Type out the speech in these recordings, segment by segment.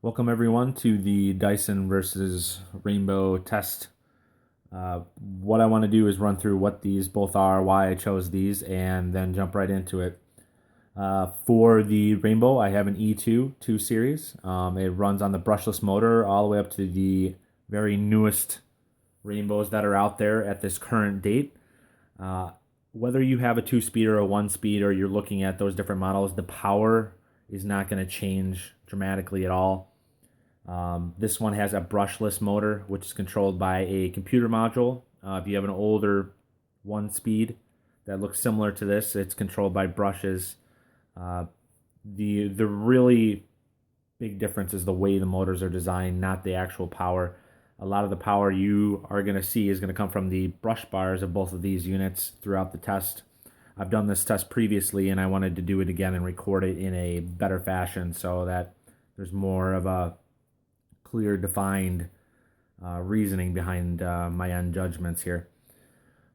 Welcome everyone to the Dyson versus Rainbow test. What I want to do is run through what these both are, why I chose these, and then jump right into it. For the Rainbow, I have an E2 2 series. It runs on the brushless motor all the way up to the very newest Rainbows that are out there at this current date. Whether you have a 2-speed or a 1-speed, or you're looking at those different models, the power is not going to change dramatically at all. This one has a brushless motor, which is controlled by a computer module. If you have an older 1-speed that looks similar to this, it's controlled by brushes. The really big difference is the way the motors are designed, not the actual power. A lot of the power you are going to see is going to come from the brush bars of both of these units throughout the test. I've done this test previously, and I wanted to do it again and record it in a better fashion so that there's more of a clear, defined reasoning behind my own judgments here.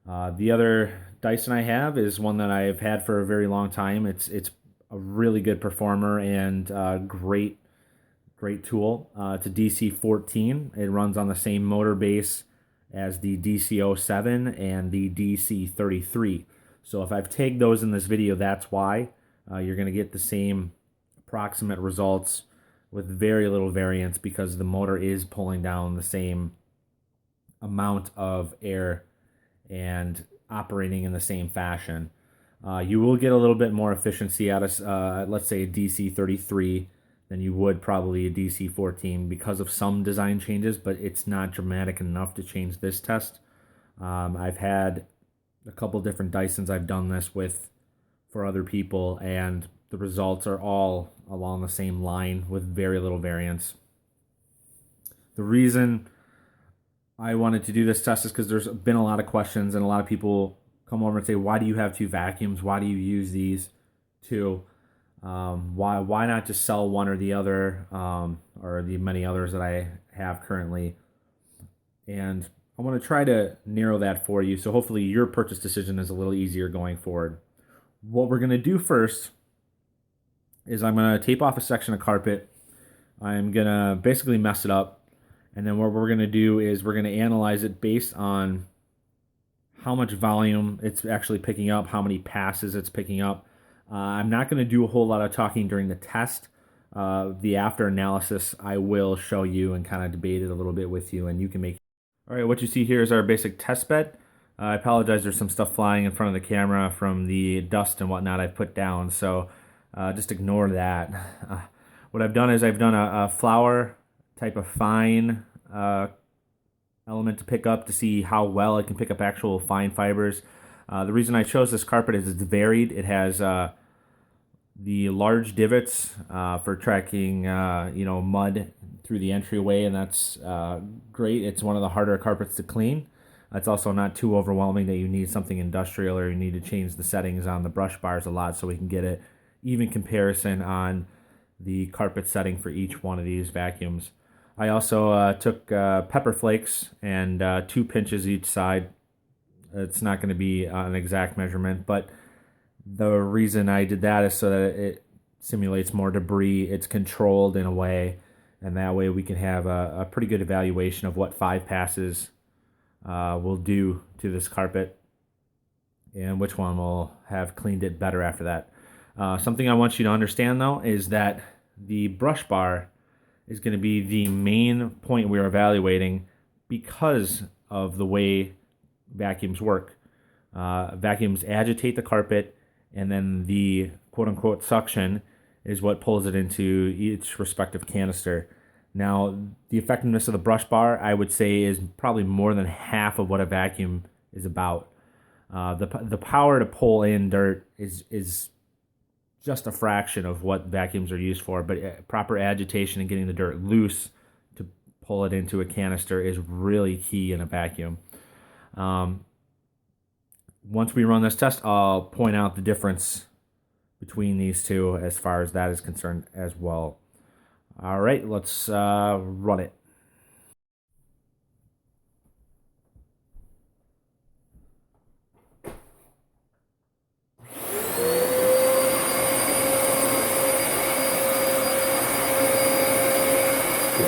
The other Dyson I have is one that I've had for a very long time. It's a really good performer and great tool. It's a DC14. It runs on the same motor base as the DC07 and the DC33. So if I've tagged those in this video, that's why. You're going to get the same approximate results with very little variance because the motor is pulling down the same amount of air and operating in the same fashion. You will get a little bit more efficiency out of, let's say, a DC33 than you would probably a DC14 because of some design changes, but it's not dramatic enough to change this test. I've had a couple different Dysons I've done this with for other people, and the results are all along the same line with very little variance. The reason I wanted to do this test is because there's been a lot of questions, and a lot of people come over and say, why do you have two vacuums? Why do you use these two? Why not just sell one or the other, or the many others that I have currently? And I want to try to narrow that for you, so hopefully your purchase decision is a little easier going forward. What we're going to do first is I'm going to tape off a section of carpet. I'm going to basically mess it up. And then what we're going to do is we're going to analyze it based on how much volume it's actually picking up, how many passes it's picking up. I'm not going to do a whole lot of talking during the test. The after analysis I will show you and kind of debate it a little bit with you, and you can make. All right, what you see here is our basic test bed. I apologize, there's some stuff flying in front of the camera from the dust and whatnot I put down, so just ignore that. What I've done is I've done a flour type of fine element to pick up to see how well it can pick up actual fine fibers. The reason I chose this carpet is it's varied. It has the large divots for tracking mud through the entryway, and that's great. It's one of the harder carpets to clean. It's also not too overwhelming that you need something industrial or you need to change the settings on the brush bars a lot, so we can get it even comparison on the carpet setting for each one of these vacuums. I also took pepper flakes and 2 pinches each side. It's not going to be an exact measurement, but the reason I did that is so that it simulates more debris. It's controlled in a way, and that way we can have a pretty good evaluation of what 5 passes will do to this carpet and which one will have cleaned it better after that. Something I want you to understand, though, is that the brush bar is going to be the main point we're evaluating because of the way vacuums work. Vacuums agitate the carpet, and then the quote-unquote suction is what pulls it into each respective canister. Now, the effectiveness of the brush bar, I would say, is probably more than half of what a vacuum is about. The power to pull in dirt is just a fraction of what vacuums are used for, but proper agitation and getting the dirt loose to pull it into a canister is really key in a vacuum. Once we run this test, I'll point out the difference between these two as far as that is concerned as well. All right, let's run it. Now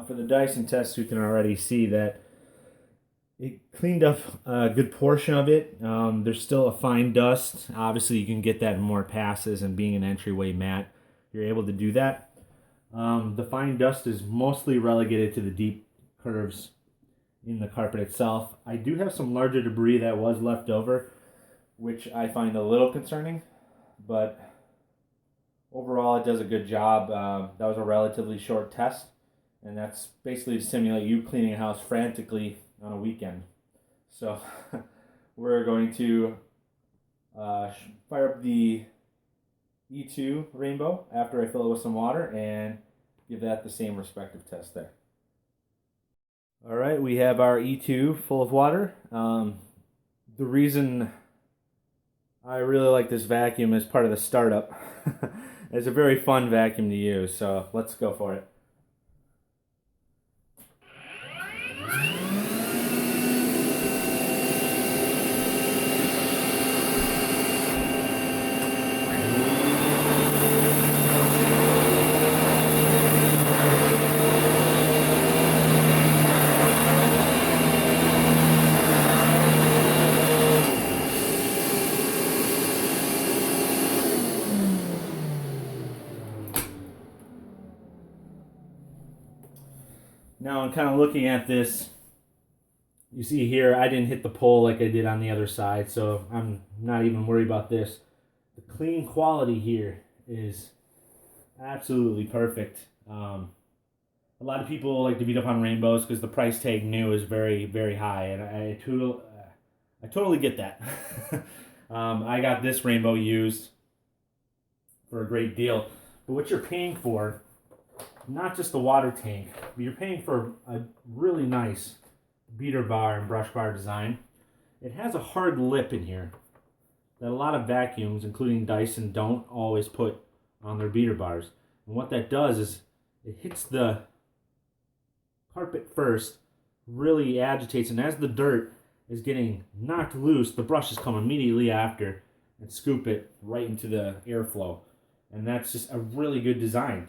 for the Dyson test, you can already see that it cleaned up a good portion of it. There's still a fine dust. Obviously, you can get that in more passes, and being an entryway mat, you're able to do that. The fine dust is mostly relegated to the deep curves in the carpet itself. I do have some larger debris that was left over, which I find a little concerning, but overall it does a good job. That was a relatively short test, and that's basically to simulate you cleaning a house frantically on a weekend. So we're going to fire up the E2 Rainbow after I fill it with some water and give that the same respective test there. All right, we have our E2 full of water. The reason I really like this vacuum as part of the startup. It's a very fun vacuum to use, so let's go for it. Now I'm kind of looking at this. You see here, I didn't hit the pole like I did on the other side, so I'm not even worried about this. The clean quality here is absolutely perfect. A lot of people like to beat up on Rainbows because the price tag new is very, very high, and I totally get that. I got this Rainbow used for a great deal, but what you're paying for, not just the water tank, but you're paying for a really nice beater bar and brush bar design. It has a hard lip in here that a lot of vacuums, including Dyson, don't always put on their beater bars. And what that does is it hits the carpet first, really agitates, and as the dirt is getting knocked loose, the brushes come immediately after and scoop it right into the airflow. And that's just a really good design.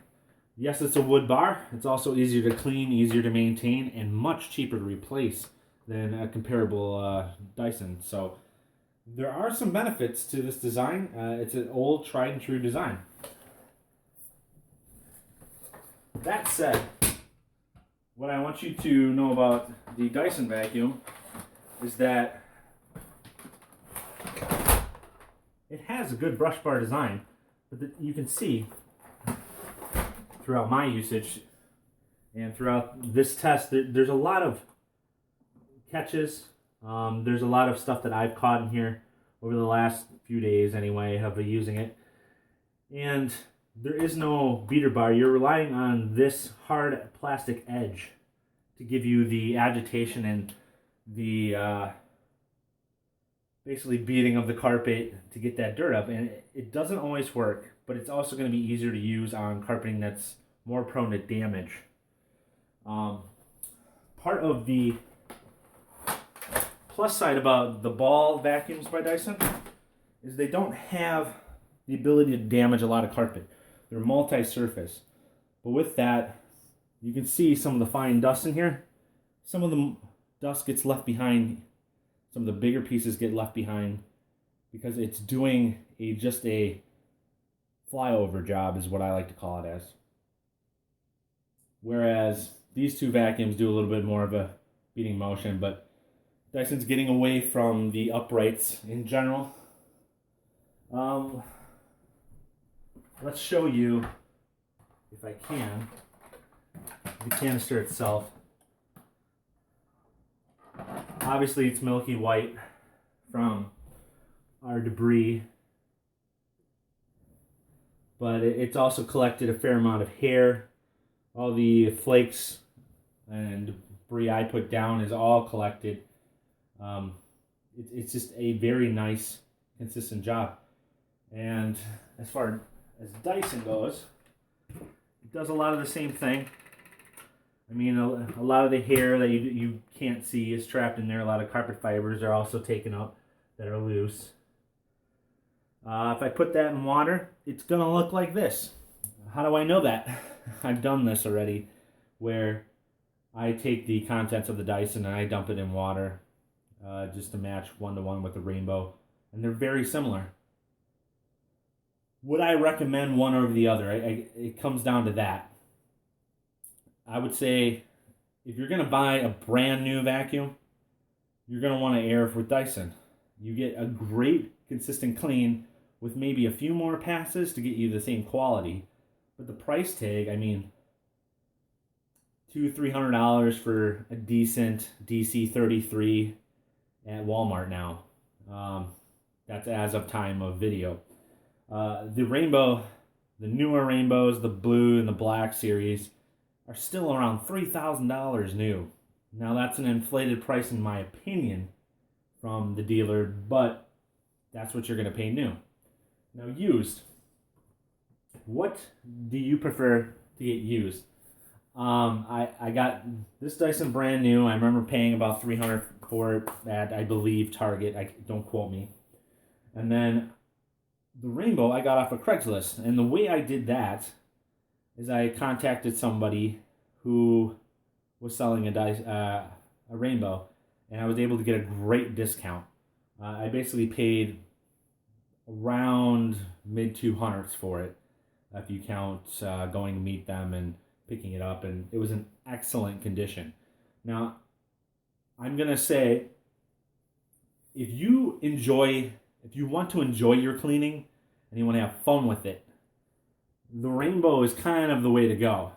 Yes, it's a wood bar. It's also easier to clean, easier to maintain, and much cheaper to replace than a comparable Dyson. So there are some benefits to this design. It's an old, tried and true design. That said, what I want you to know about the Dyson vacuum is that it has a good brush bar design, but you can see throughout my usage and throughout this test, there's a lot of catches. There's a lot of stuff that I've caught in here over the last few days anyway of using it. And there is no beater bar. You're relying on this hard plastic edge to give you the agitation and the basically beating of the carpet to get that dirt up. And it doesn't always work, but it's also going to be easier to use on carpeting that's more prone to damage. Part of the plus side about the ball vacuums by Dyson is they don't have the ability to damage a lot of carpet. They're multi-surface. But with that, you can see some of the fine dust in here. Some of the dust gets left behind. Some of the bigger pieces get left behind because it's doing just a flyover job is what I like to call it as. Whereas these two vacuums do a little bit more of a beating motion, but Dyson's getting away from the uprights in general. Let's show you, if I can, the canister itself. Obviously it's milky white from our debris, but it's also collected a fair amount of hair. All the flakes and debris I put down is all collected. It's just a very nice, consistent job. And as far as Dyson goes, it does a lot of the same thing. I mean, a lot of the hair that you can't see is trapped in there. A lot of carpet fibers are also taken up that are loose. If I put that in water, it's going to look like this. How do I know that? I've done this already, where I take the contents of the Dyson and I dump it in water just to match 1-to-1 with the Rainbow. And they're very similar. Would I recommend one over the other? It comes down to that. I would say if you're going to buy a brand new vacuum, you're going to want to err with Dyson. You get a great consistent clean with maybe a few more passes to get you the same quality. But the price tag, I mean, $200-300 for a decent DC33 at Walmart now. That's as of time of video. The Rainbow, the newer Rainbows, the blue and the black series, are still around $3,000 new. Now that's an inflated price in my opinion from the dealer, but that's what you're going to pay new. Now used, what do you prefer to get used? I got this Dyson brand new. I remember paying about $300 for it at, I believe, Target. Don't quote me. And then the Rainbow I got off of Craigslist. And the way I did that is I contacted somebody who was selling a Rainbow, and I was able to get a great discount. I basically paid around mid-200s for it, if you count going to meet them and picking it up, and it was in excellent condition. Now, I'm going to say, if you want to enjoy your cleaning and you want to have fun with it, the Rainbow is kind of the way to go.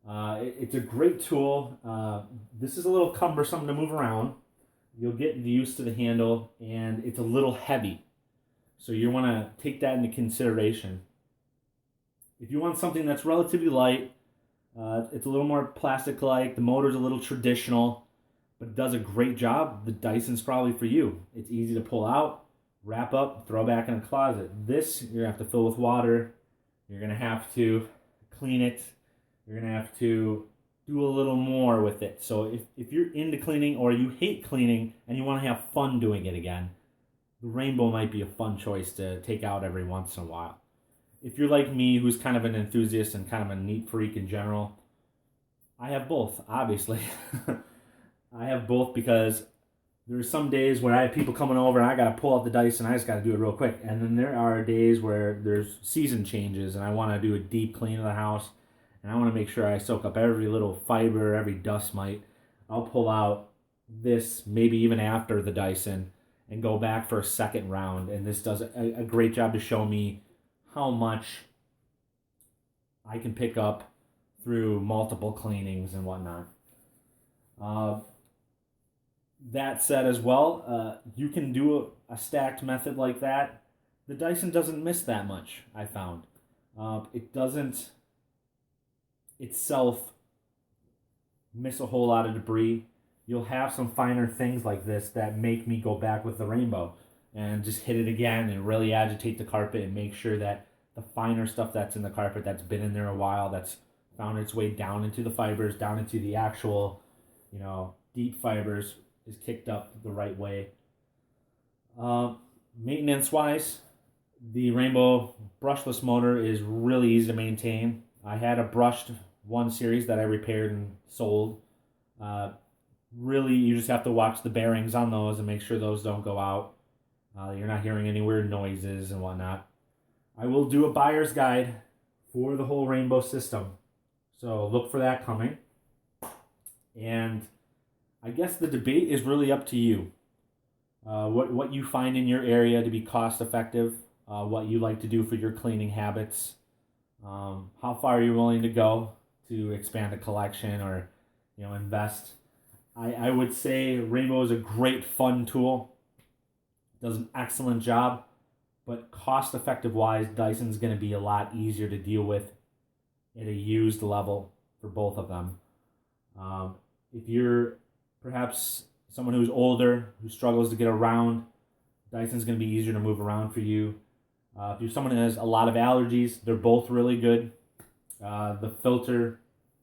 It's a great tool. This is a little cumbersome to move around. You'll get used to the handle, and it's a little heavy. So you want to take that into consideration. If you want something that's relatively light, it's a little more plastic-like, the motor's a little traditional, but it does a great job, the Dyson's probably for you. It's easy to pull out, wrap up, throw back in a closet. This, you're going to have to fill with water. You're going to have to clean it. You're going to have to do a little more with it. So if you're into cleaning or you hate cleaning and you want to have fun doing it again, the Rainbow might be a fun choice to take out every once in a while. If you're like me, who's kind of an enthusiast and kind of a neat freak in general, I have both, obviously. I have both because there's some days where I have people coming over and I got to pull out the Dyson, I just got to do it real quick. And then there are days where there's season changes and I want to do a deep clean of the house. And I want to make sure I soak up every little fiber, every dust mite. I'll pull out this maybe even after the Dyson and go back for a second round. And this does a great job to show me how much I can pick up through multiple cleanings and whatnot. That said as well, you can do a stacked method like that. The Dyson doesn't miss that much, I found. It doesn't itself miss a whole lot of debris. You'll have some finer things like this that make me go back with the Rainbow and just hit it again and really agitate the carpet and make sure that the finer stuff that's in the carpet that's been in there a while, that's found its way down into the fibers, down into the actual, deep fibers, is kicked up the right way. Maintenance-wise, the Rainbow brushless motor is really easy to maintain. I had a brushed 1 series that I repaired and sold. Really, you just have to watch the bearings on those and make sure those don't go out. You're not hearing any weird noises and whatnot. I will do a buyer's guide for the whole Rainbow system. So look for that coming. And I guess the debate is really up to you. What you find in your area to be cost effective, what you like to do for your cleaning habits, how far you're willing to go to expand a collection or invest. I would say Rainbow is a great fun tool. It does an excellent job, but cost effective wise, Dyson's going to be a lot easier to deal with at a used level for both of them. If you're perhaps someone who's older, who struggles to get around, Dyson's going to be easier to move around for you. If you're someone who has a lot of allergies, they're both really good. The filter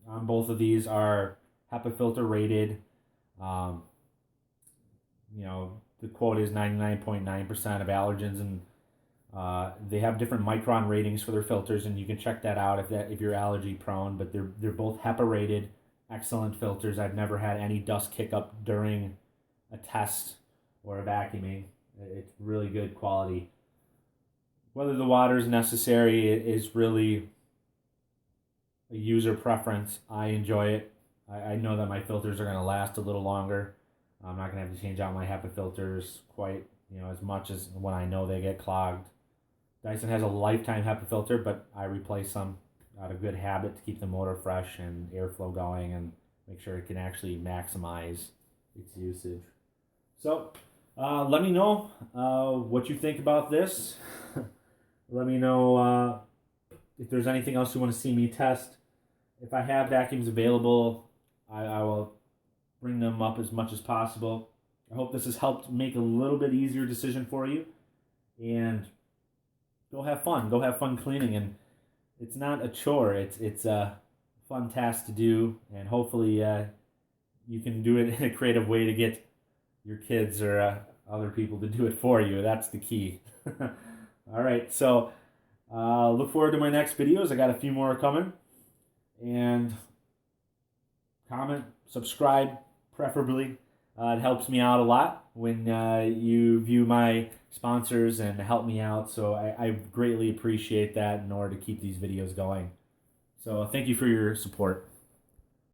on both of these are HEPA filter rated. Um, the quote is 99.9% of allergens, and they have different micron ratings for their filters, and you can check that out if you're allergy prone. But they're both HEPA rated, excellent filters. I've never had any dust kick up during a test or a vacuuming. It's really good quality. Whether the water is necessary is really a user preference. I enjoy it. I know that my filters are going to last a little longer. I'm not going to have to change out my HEPA filters quite as much as when I know they get clogged. Dyson has a lifetime HEPA filter, but I replace them out of good habit to keep the motor fresh and airflow going and make sure it can actually maximize its usage. So let me know what you think about this. Let me know if there's anything else you want to see me test. If I have vacuums available, I will bring them up as much as possible. I hope this has helped make a little bit easier decision for you. And go have fun. Go have fun cleaning. And it's not a chore. It's a fun task to do. And hopefully you can do it in a creative way to get your kids or other people to do it for you. That's the key. All right. So look forward to my next videos. I got a few more coming. And comment, subscribe, preferably. It helps me out a lot when you view my sponsors and help me out. So I greatly appreciate that in order to keep these videos going. So thank you for your support.